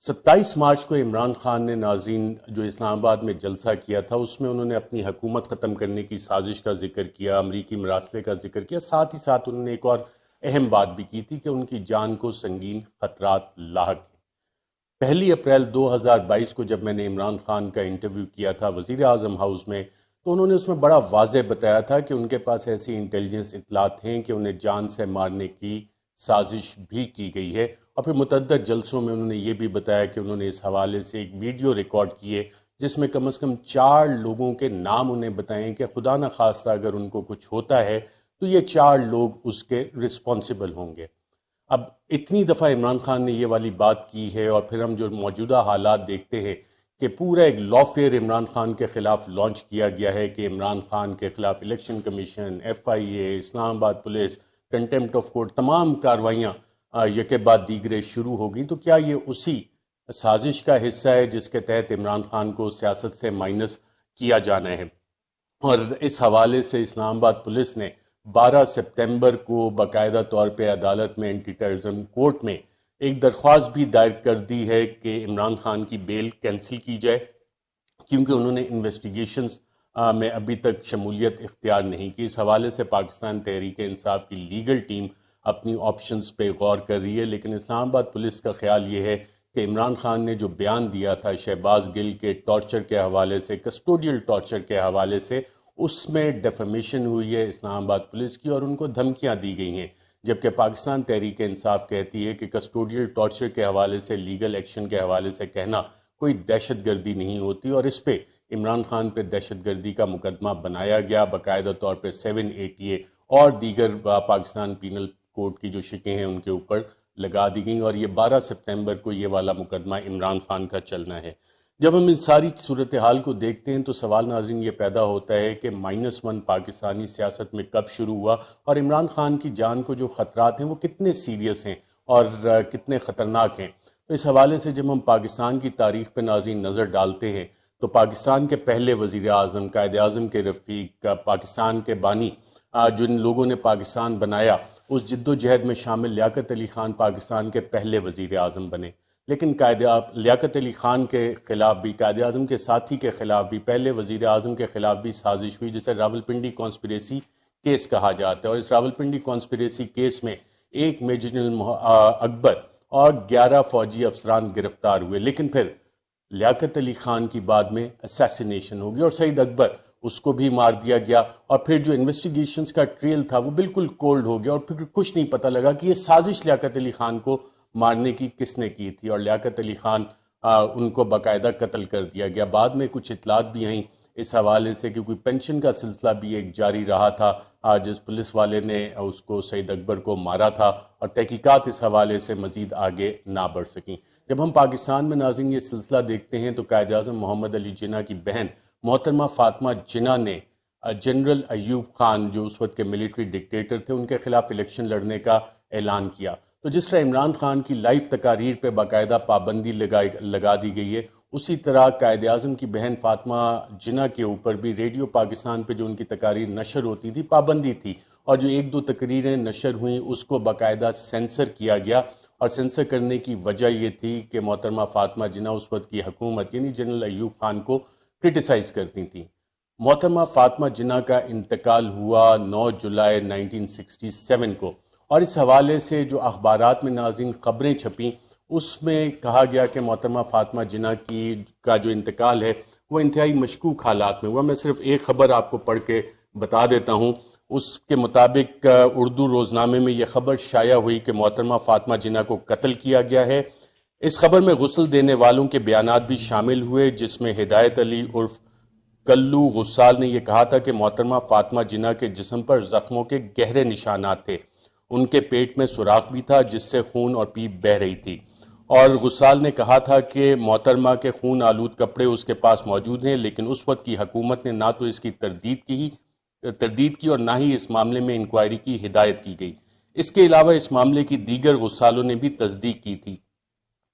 27 مارچ کو عمران خان نے ناظرین جو اسلام آباد میں جلسہ کیا تھا اس میں انہوں نے اپنی حکومت ختم کرنے کی سازش کا ذکر کیا، امریکی مراسلے کا ذکر کیا، ساتھ ہی ساتھ انہوں نے ایک اور اہم بات بھی کی تھی کہ ان کی جان کو سنگین خطرات لاحق ہیں۔ 1 اپریل 2022 کو جب میں نے عمران خان کا انٹرویو کیا تھا وزیر اعظم ہاؤس میں تو انہوں نے اس میں بڑا واضح بتایا تھا کہ ان کے پاس ایسی انٹیلیجنس اطلاعات ہیں کہ انہیں جان سے مارنے کی سازش بھی کی گئی ہے، اور پھر متعدد جلسوں میں انہوں نے یہ بھی بتایا کہ انہوں نے اس حوالے سے ایک ویڈیو ریکارڈ کیے جس میں کم از کم 4 لوگوں کے نام انہیں بتائیں کہ خدا نہ خواستہ اگر ان کو کچھ ہوتا ہے تو یہ 4 لوگ اس کے رسپانسبل ہوں گے۔ اب اتنی دفعہ عمران خان نے یہ والی بات کی ہے، اور پھر ہم جو موجودہ حالات دیکھتے ہیں کہ پورا ایک لافیئر عمران خان کے خلاف لانچ کیا گیا ہے کہ عمران خان کے خلاف الیکشن کمیشن، FIA، اسلام آباد پولیس، کنٹیمپٹ آف کورٹ، تمام کارروائیاں یکے بعد دیگرے شروع ہو گئی، تو کیا یہ اسی سازش کا حصہ ہے جس کے تحت عمران خان کو سیاست سے مائنس کیا جانا ہے؟ اور اس حوالے سے اسلام آباد پولیس نے 12 سپتمبر کو باقاعدہ طور پہ عدالت میں اینٹی ٹیررزم کورٹ میں ایک درخواست بھی دائر کر دی ہے کہ عمران خان کی بیل کینسل کی جائے، کیونکہ انہوں نے انویسٹیگیشنز میں ابھی تک شمولیت اختیار نہیں کی۔ اس حوالے سے پاکستان تحریک انصاف کی لیگل ٹیم اپنی آپشنز پہ غور کر رہی ہے، لیکن اسلام آباد پولیس کا خیال یہ ہے کہ عمران خان نے جو بیان دیا تھا شہباز گل کے ٹارچر کے حوالے سے، کسٹوڈیل ٹارچر کے حوالے سے، اس میں ڈیفیمیشن ہوئی ہے اسلام آباد پولیس کی اور ان کو دھمکیاں دی گئی ہیں، جبکہ پاکستان تحریک انصاف کہتی ہے کہ کسٹوڈیل ٹارچر کے حوالے سے، لیگل ایکشن کے حوالے سے کہنا کوئی دہشت گردی نہیں ہوتی، اور اس پہ عمران خان پہ دہشت گردی کا مقدمہ بنایا گیا، باقاعدہ طور پہ 780A اور دیگر پاکستان پینل کوڈ کی جو شکیں ہیں ان کے اوپر لگا دی گئیں، اور یہ 12 سپتمبر کو یہ والا مقدمہ عمران خان کا چلنا ہے۔ جب ہم اس ساری صورتحال کو دیکھتے ہیں تو سوال ناظرین یہ پیدا ہوتا ہے کہ -1 پاکستانی سیاست میں کب شروع ہوا، اور عمران خان کی جان کو جو خطرات ہیں وہ کتنے سیریس ہیں اور کتنے خطرناک ہیں۔ تو اس حوالے سے جب ہم پاکستان کی تاریخ پہ ناظرین نظر ڈالتے ہیں تو پاکستان کے پہلے وزیر اعظم، قائد اعظم کے رفیق، پاکستان کے بانی، جن لوگوں نے پاکستان بنایا، اس جد و جہد میں شامل لیاقت علی خان پاکستان کے پہلے وزیر اعظم بنے، لیکن لیاقت علی خان کے خلاف بھی، قائد اعظم کے ساتھی کے خلاف بھی، پہلے وزیر اعظم کے خلاف بھی سازش ہوئی جسے راولپنڈی کانسپریسی کیس کہا جاتا ہے، اور اس راولپنڈی کانسپریسی کیس میں 1 میجر جنرل اکبر اور 11 فوجی افسران گرفتار ہوئے، لیکن پھر لیاقت علی خان کی بعد میں اسیسینیشن ہو گئی اور سعید اکبر اس کو بھی مار دیا گیا، اور پھر جو انویسٹیگیشنز کا ٹریل تھا وہ بالکل کولڈ ہو گیا، اور پھر کچھ نہیں پتہ لگا کہ یہ سازش لیاقت علی خان کو مارنے کی کس نے کی تھی، اور لیاقت علی خان ان کو باقاعدہ قتل کر دیا گیا۔ بعد میں کچھ اطلاعات بھی آئیں اس حوالے سے کہ کوئی پینشن کا سلسلہ بھی ایک جاری رہا تھا جس پولیس والے نے اس کو سعید اکبر کو مارا تھا، اور تحقیقات اس حوالے سے مزید آگے نہ بڑھ سکیں۔ جب ہم پاکستان میں ناظرین یہ سلسلہ دیکھتے ہیں تو قائد اعظم محمد علی جناح کی بہن محترمہ فاطمہ جناح نے جنرل ایوب خان جو اس وقت کے ملٹری ڈکٹیٹر تھے ان کے خلاف الیکشن لڑنے کا اعلان کیا۔ تو جس طرح عمران خان کی لائیو تقاریر پہ باقاعدہ پابندی لگا دی گئی ہے، اسی طرح قائد اعظم کی بہن فاطمہ جناح کے اوپر بھی ریڈیو پاکستان پہ جو ان کی تقاریر نشر ہوتی تھی پابندی تھی، اور جو 1-2 تقریریں نشر ہوئیں اس کو باقاعدہ سینسر کیا گیا، اور سینسر کرنے کی وجہ یہ تھی کہ محترمہ فاطمہ جناح اس وقت کی حکومت یعنی جنرل ایوب خان کو کرٹیسائز کرتی تھیں۔ محترمہ فاطمہ جناح کا انتقال ہوا 9 جولائی 1967 کو، اور اس حوالے سے جو اخبارات میں ناظرین خبریں چھپیں اس میں کہا گیا کہ محترمہ فاطمہ جناح کا جو انتقال ہے وہ انتہائی مشکوک حالات میں ہوا۔ میں صرف ایک خبر آپ کو پڑھ کے بتا دیتا ہوں۔ اس کے مطابق اردو روزنامے میں یہ خبر شائع ہوئی کہ محترمہ فاطمہ جناح کو قتل کیا گیا ہے۔ اس خبر میں غسل دینے والوں کے بیانات بھی شامل ہوئے، جس میں ہدایت علی عرف کلو غسال نے یہ کہا تھا کہ محترمہ فاطمہ جناح کے جسم پر زخموں کے گہرے نشانات تھے، ان کے پیٹ میں سوراخ بھی تھا جس سے خون اور پیپ بہہ رہی تھی، اور غسال نے کہا تھا کہ محترمہ کے خون آلود کپڑے اس کے پاس موجود ہیں، لیکن اس وقت کی حکومت نے نہ تو اس کی تردید کی اور نہ ہی اس معاملے میں انکوائری کی ہدایت کی گئی۔ اس کے علاوہ اس معاملے کی دیگر غسالوں نے بھی تصدیق کی تھی۔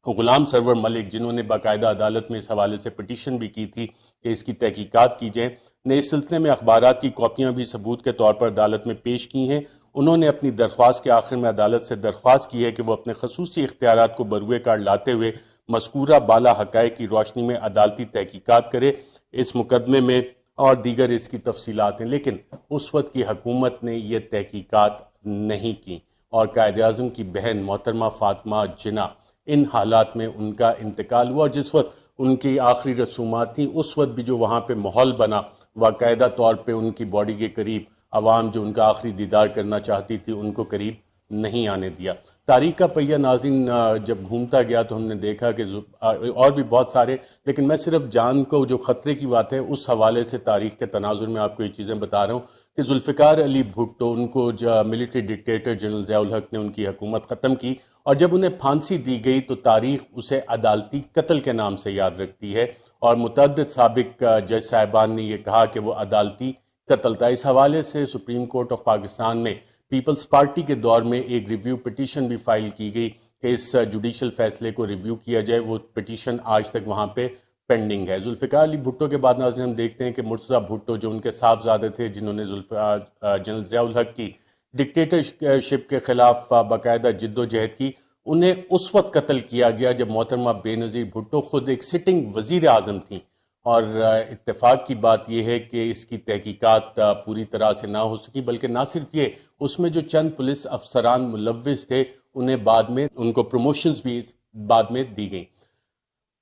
غلام سرور ملک، جنہوں نے باقاعدہ عدالت میں اس حوالے سے پٹیشن بھی کی تھی کہ اس کی تحقیقات کی جائیں، نے اس سلسلے میں اخبارات کی کاپیاں بھی ثبوت کے طور پر عدالت میں پیش کی ہیں۔ انہوں نے اپنی درخواست کے آخر میں عدالت سے درخواست کی ہے کہ وہ اپنے خصوصی اختیارات کو بروئے کار لاتے ہوئے مذکورہ بالا حقائق کی روشنی میں عدالتی تحقیقات کرے اس مقدمے میں اور دیگر اس کی تفصیلات ہیں، لیکن اس وقت کی حکومت نے یہ تحقیقات نہیں کی اور قائد اعظم کی بہن محترمہ فاطمہ جناح ان حالات میں ان کا انتقال ہوا، اور جس وقت ان کی آخری رسومات تھیں اس وقت بھی جو وہاں پہ ماحول بنا باقاعدہ طور پہ ان کی باڈی کے قریب عوام جو ان کا آخری دیدار کرنا چاہتی تھی ان کو قریب نہیں آنے دیا۔ تاریخ کا پہیہ ناظرین جب گھومتا گیا تو ہم نے دیکھا کہ اور بھی بہت سارے، لیکن میں صرف جان کو جو خطرے کی بات ہے اس حوالے سے تاریخ کے تناظر میں آپ کو یہ چیزیں بتا رہا ہوں کہ ذوالفقار علی بھٹو، ان کو ملٹری ڈکٹیٹر جنرل ضیاء الحق نے ان کی حکومت ختم کی اور جب انہیں پھانسی دی گئی تو تاریخ اسے عدالتی قتل کے نام سے یاد رکھتی ہے، اور متعدد سابق جج صاحبان نے یہ کہا کہ وہ عدالتی قتل تھا۔ اس حوالے سے سپریم کورٹ آف پاکستان میں پیپلز پارٹی کے دور میں ایک ریویو پٹیشن بھی فائل کی گئی کہ اس جوڈیشل فیصلے کو ریویو کیا جائے، وہ پٹیشن آج تک وہاں پہ پینڈنگ ہے۔ ذوالفقار علی بھٹو کے بعد ناظرین ہم دیکھتے ہیں کہ مرتضیٰ بھٹو جو ان کے صاحبزادے تھے جنہوں نے جنرل ضیاء الحق کی ڈکٹیٹرشپ کے خلاف باقاعدہ جد و جہد کی، انہیں اس وقت قتل کیا گیا جب محترمہ بے نظیر بھٹو خود ایک سٹنگ وزیر اعظم تھیں، اور اتفاق کی بات یہ ہے کہ اس کی تحقیقات پوری طرح سے نہ ہو سکی، بلکہ نہ صرف یہ، اس میں جو چند پولیس افسران ملوث تھے انہیں بعد میں ان کو پروموشنز بھی بعد میں دی گئیں۔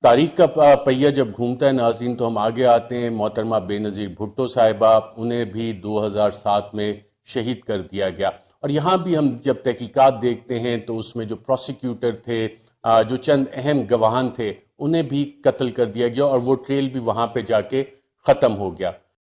تاریخ کا پہیہ جب گھومتا ہے ناظرین تو ہم آگے آتے ہیں محترمہ بے نظیر بھٹو صاحبہ، انہیں بھی 2007 میں شہید کر دیا گیا، اور یہاں بھی ہم جب تحقیقات دیکھتے ہیں تو اس میں جو پروسیکیوٹر تھے، جو چند اہم گواہان تھے، انہیں بھی قتل کر دیا گیا اور وہ ٹریل بھی وہاں پہ جا کے ختم ہو گیا۔